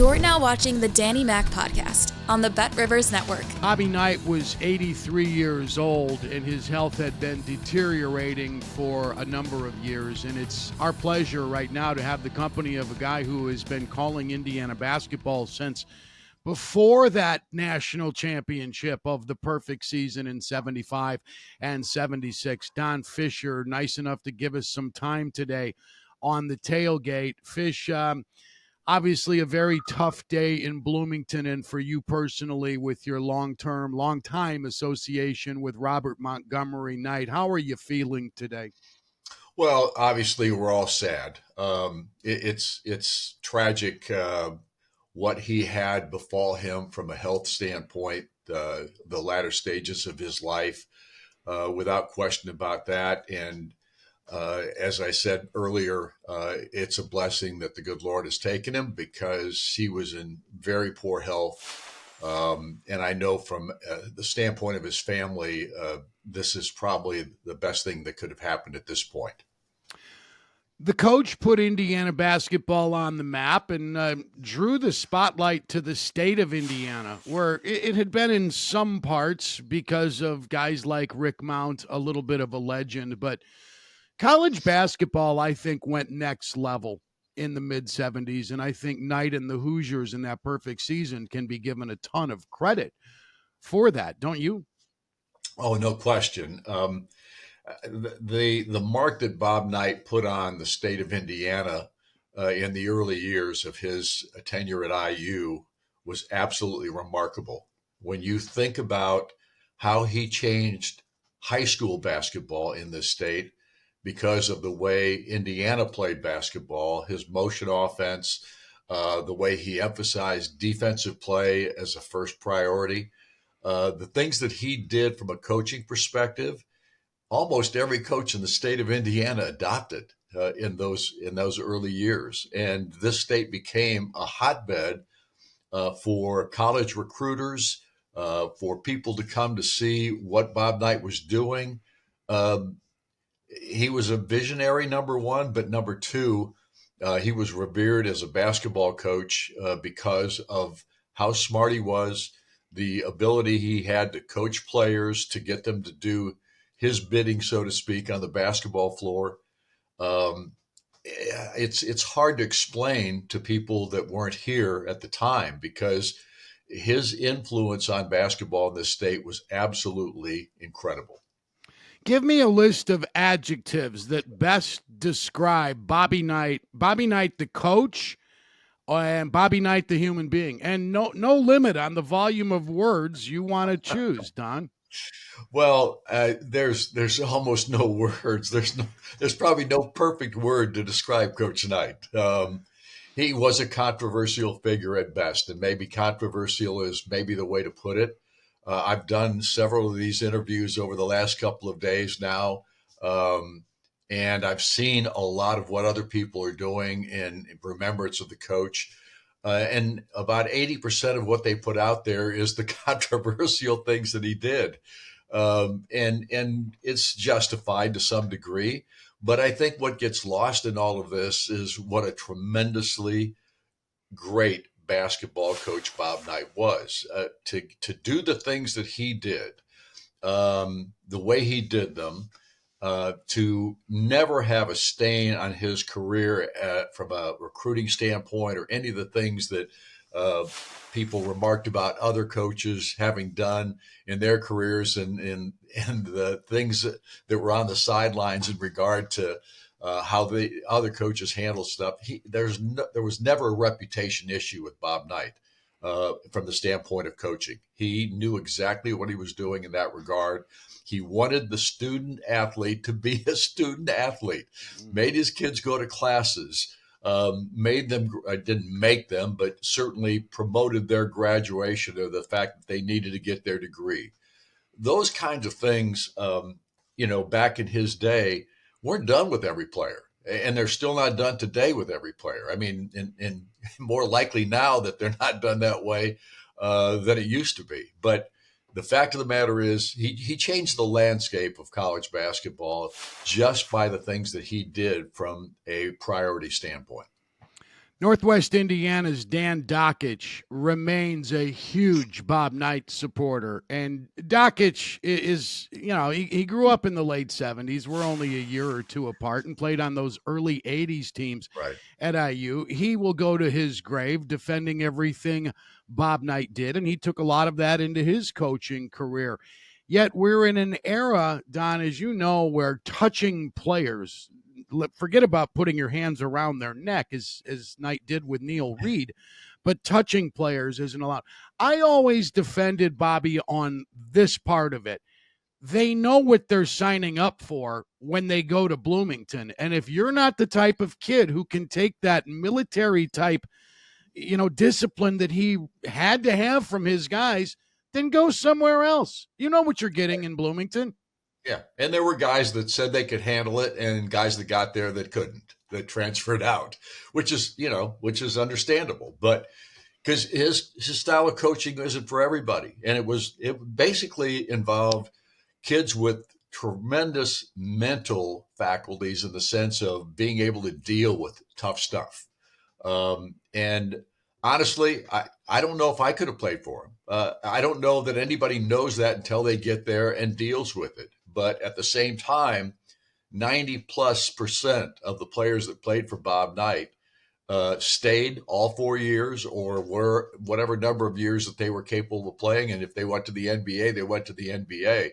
You're now watching the Danny Mac Podcast on the Bet Rivers Network. Bobby Knight was 83 years old, and his health had been deteriorating for a number of years. And it's our pleasure right now to have the company of a guy who has been calling Indiana basketball since before that national championship of the perfect season in 75 and 76. Don Fischer, nice enough to give us some time today on the tailgate. Fish, obviously a very tough day in Bloomington, and for you personally with your long-time association with Robert Montgomery Knight. How are you feeling today? Well, obviously we're all sad. It's tragic what he had befall him from a health standpoint, the latter stages of his life, without question about that. And as I said earlier, it's a blessing that the good Lord has taken him, because he was in very poor health. And I know from the standpoint of his family, this is probably the best thing that could have happened at this point. The coach put Indiana basketball on the map and drew the spotlight to the state of Indiana, where it had been in some parts because of guys like Rick Mount, a little bit of a legend. But college basketball, I think, went next level in the mid-'70s, and I think Knight and the Hoosiers in that perfect season can be given a ton of credit for that, don't you? Oh, no question. The mark that Bob Knight put on the state of Indiana in the early years of his tenure at IU was absolutely remarkable. When you think about how he changed high school basketball in this state because of the way Indiana played basketball, his motion offense, the way he emphasized defensive play as a first priority, the things that he did from a coaching perspective, almost every coach in the state of Indiana adopted in those early years. And this state became a hotbed for college recruiters, for people to come to see what Bob Knight was doing. He was a visionary, number one, but number two, he was revered as a basketball coach because of how smart he was, the ability he had to coach players, to get them to do his bidding, so to speak, on the basketball floor. It's hard to explain to people that weren't here at the time, because his influence on basketball in this state was absolutely incredible. Give me a list of adjectives that best describe Bobby Knight the coach, and Bobby Knight the human being, and no limit on the volume of words you want to choose, Don. Well, there's almost no words. There's probably no perfect word to describe Coach Knight. He was a controversial figure at best, and maybe controversial is maybe the way to put it. I've done several of these interviews over the last couple of days now, and I've seen a lot of what other people are doing in remembrance of the coach. And about 80% of what they put out there is the controversial things that he did. And it's justified to some degree. But I think what gets lost in all of this is what a tremendously great basketball coach Bob Knight was. To do the things that he did, the way he did them, to never have a stain on his career from a recruiting standpoint, or any of the things that people remarked about other coaches having done in their careers, and the things that were on the sidelines in regard to how the other coaches handle stuff. There was never a reputation issue with Bob Knight from the standpoint of coaching. He knew exactly what he was doing in that regard. He wanted the student athlete to be a student athlete, made his kids go to classes, didn't make them, but certainly promoted their graduation, or the fact that they needed to get their degree. Those kinds of things, back in his day, weren't done with every player. And they're still not done today with every player. I mean, and more likely now that they're not done that way than it used to be. But the fact of the matter is, he changed the landscape of college basketball just by the things that he did from a priority standpoint. Northwest Indiana's Dan Dockich remains a huge Bob Knight supporter. And Dockich is, he grew up in the late 70s. We're only a year or two apart, and played on those early 80s teams Right. at IU. He will go to his grave defending everything Bob Knight did, and he took a lot of that into his coaching career. Yet we're in an era, Don, as you know, where touching players, forget about putting your hands around their neck as Knight did with Neil Reed, but touching players isn't allowed. I always defended Bobby on this part of it. They know what they're signing up for when they go to Bloomington. And if you're not the type of kid who can take that military type, discipline that he had to have from his guys, then go somewhere else. You know what you're getting in Bloomington. Yeah, and there were guys that said they could handle it, and guys that got there that couldn't, that transferred out, which is understandable. But because his style of coaching isn't for everybody, and it basically involved kids with tremendous mental faculties in the sense of being able to deal with tough stuff. And honestly, I don't know if I could have played for him. I don't know that anybody knows that until they get there and deals with it. But at the same time, 90+% of the players that played for Bob Knight stayed all 4 years, or were whatever number of years that they were capable of playing. And if they went to the NBA, they went to the NBA.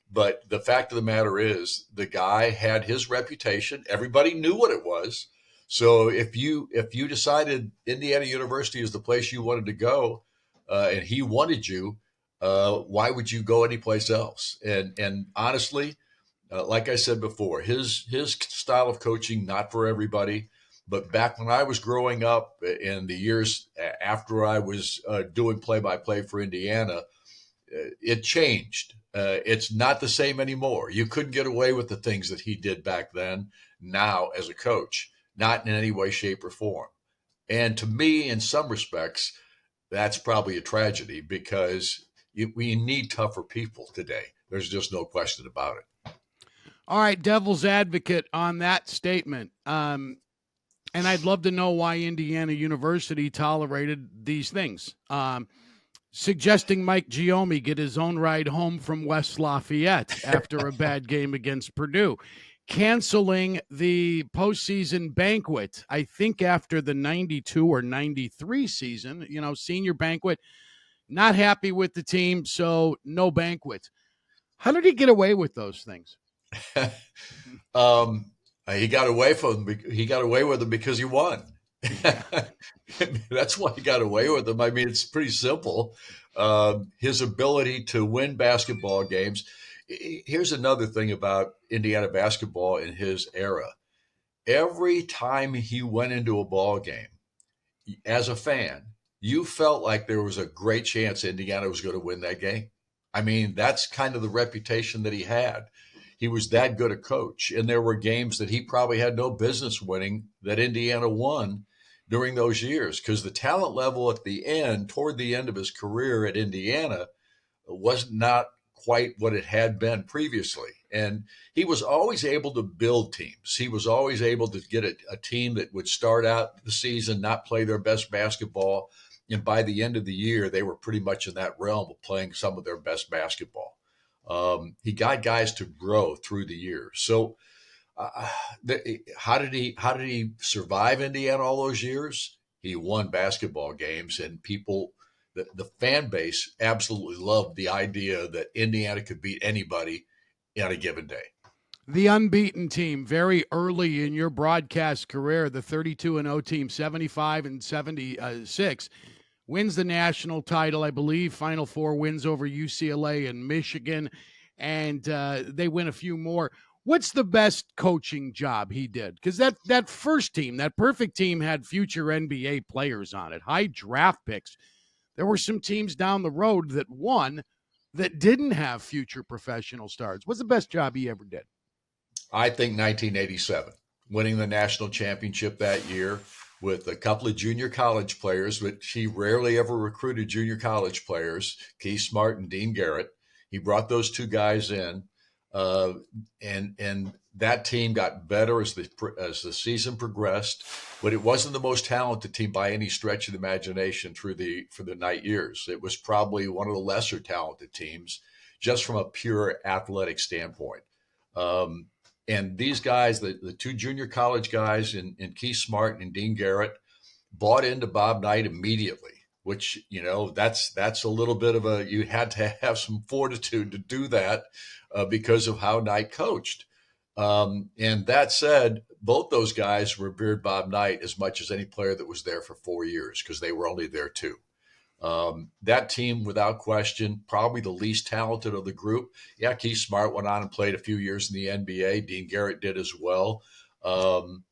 But the fact of the matter is, the guy had his reputation. Everybody knew what it was. So if you decided Indiana University is the place you wanted to go, and he wanted you, why would you go anyplace else? And honestly, like I said before, his style of coaching, not for everybody. But back when I was growing up, in the years after I was doing play-by-play for Indiana, it changed. It's not the same anymore. You couldn't get away with the things that he did back then, now as a coach, not in any way, shape, or form. And to me, in some respects, that's probably a tragedy, because we need tougher people today. There's just no question about it. All right, devil's advocate on that statement. And I'd love to know why Indiana University tolerated these things. Suggesting Mike Giomi get his own ride home from West Lafayette after a bad game against Purdue. Canceling the postseason banquet, I think after the 92 or 93 season, senior banquet. Not happy with the team, so no banquet. How did he get away with those things? He got away with them because he won. That's why he got away with them. I mean, it's pretty simple. His ability to win basketball games. Here's another thing about Indiana basketball in his era. Every time he went into a ball game, as a fan, you felt like there was a great chance Indiana was going to win that game. I mean, that's kind of the reputation that he had. He was that good a coach. And there were games that he probably had no business winning that Indiana won during those years, because the talent level at the end, toward the end of his career at Indiana, was not quite what it had been previously. And he was always able to build teams. He was always able to get a team that would start out the season, not play their best basketball. And by the end of the year, they were pretty much in that realm of playing some of their best basketball. He got guys to grow through the years. So how did he survive Indiana all those years? He won basketball games, and the fan base absolutely loved the idea that Indiana could beat anybody on a given day. The unbeaten team, very early in your broadcast career, the 32-0 team, 75 and 76, wins the national title, I believe. Final Four wins over UCLA and Michigan, and they win a few more. What's the best coaching job he did? Because that first team, that perfect team, had future NBA players on it, high draft picks. There were some teams down the road that won that didn't have future professional stars. What's the best job he ever did? I think 1987, winning the national championship that year with a couple of junior college players, which he rarely ever recruited junior college players, Keith Smart and Dean Garrett. He brought those two guys in. Uh, and that team got better as the season progressed, but it wasn't the most talented team by any stretch of the imagination for the Knight years. It was probably one of the lesser talented teams, just from a pure athletic standpoint. Um, and these guys, the two junior college guys in Keith Smart and Dean Garrett, bought into Bob Knight immediately. Which, that's a little bit of you had to have some fortitude to do that because of how Knight coached. And that said, both those guys revered Bob Knight as much as any player that was there for 4 years, because they were only there 2. That team, without question, probably the least talented of the group. Yeah, Keith Smart went on and played a few years in the NBA. Dean Garrett did as well. I'm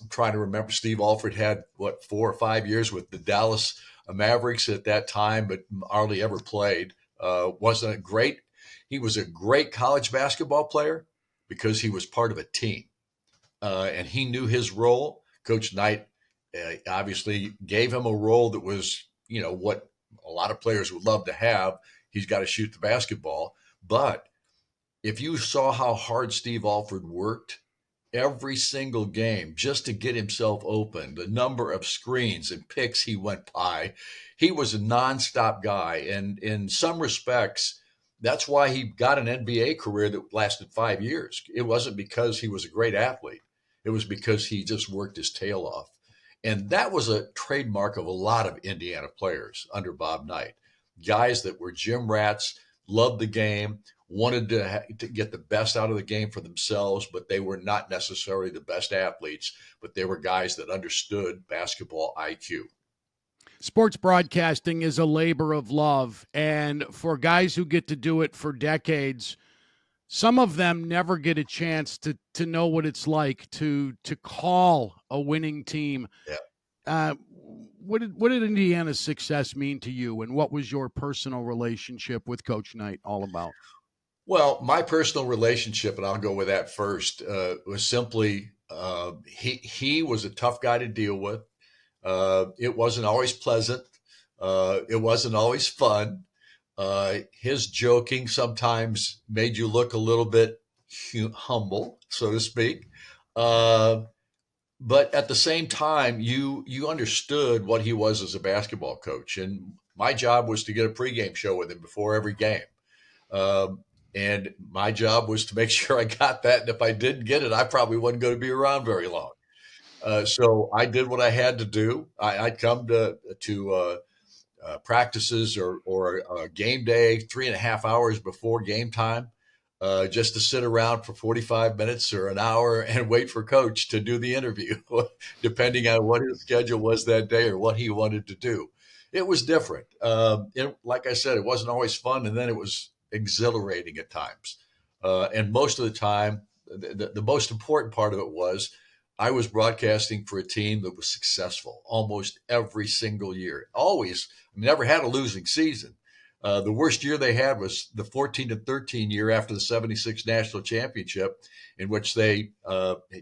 trying to remember, Steve Alford had, 4 or 5 years with the Dallas Mavericks at that time, but hardly ever played. Wasn't a great. He was a great college basketball player because he was part of a team, and he knew his role. Coach Knight obviously gave him a role that was, what a lot of players would love to have. He's got to shoot the basketball. But if you saw how hard Steve Alford worked every single game just to get himself open, the number of screens and picks he went by, he was a nonstop guy. And in some respects, that's why he got an NBA career that lasted 5 years. It wasn't because he was a great athlete. It was because he just worked his tail off. And that was a trademark of a lot of Indiana players under Bob Knight. Guys that were gym rats, loved the game, wanted to get the best out of the game for themselves, but they were not necessarily the best athletes, but they were guys that understood basketball IQ. Sports broadcasting is a labor of love, and for guys who get to do it for decades, some of them never get a chance to know what it's like to call a winning team. Yeah. What did Indiana's success mean to you, and what was your personal relationship with Coach Knight all about? Well, my personal relationship, and I'll go with that first, was simply he was a tough guy to deal with. It wasn't always pleasant. It wasn't always fun. His joking sometimes made you look a little bit humble, so to speak. But at the same time, you understood what he was as a basketball coach. And my job was to get a pregame show with him before every game. And my job was to make sure I got that. And if I didn't get it, I probably wasn't going to be around very long. So I did what I had to do. I'd come to practices or game day 3.5 hours before game time, just to sit around for 45 minutes or an hour and wait for Coach to do the interview, depending on what his schedule was that day or what he wanted to do. It was different. Like I said, it wasn't always fun, and then it was exhilarating at times. And most of the time, the most important part of it was I was broadcasting for a team that was successful almost every single year. Always, never had a losing season. The worst year they had was the 14-13 year after the 76 national championship, in which they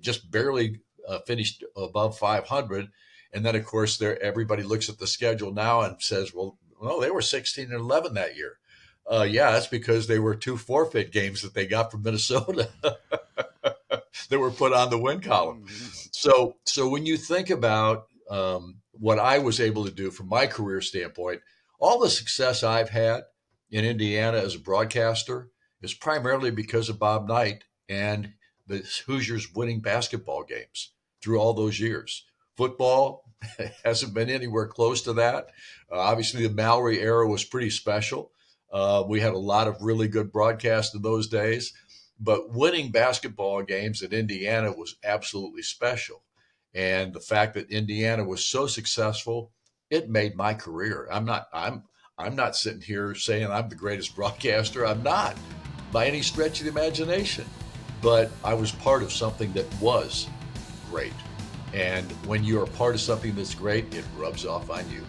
just barely finished above 500. And then, of course, everybody looks at the schedule now and says, well, no, they were 16-11 that year. Yeah, that's because they were 2 forfeit games that they got from Minnesota that were put on the win column. So when you think about what I was able to do from my career standpoint, all the success I've had in Indiana as a broadcaster is primarily because of Bob Knight and the Hoosiers winning basketball games through all those years. Football hasn't been anywhere close to that. Obviously, the Mallory era was pretty special. We had a lot of really good broadcasts in those days, but winning basketball games in Indiana was absolutely special. And the fact that Indiana was so successful, it made my career. I'm not sitting here saying I'm the greatest broadcaster. I'm not by any stretch of the imagination, but I was part of something that was great. And when you're a part of something that's great, it rubs off on you.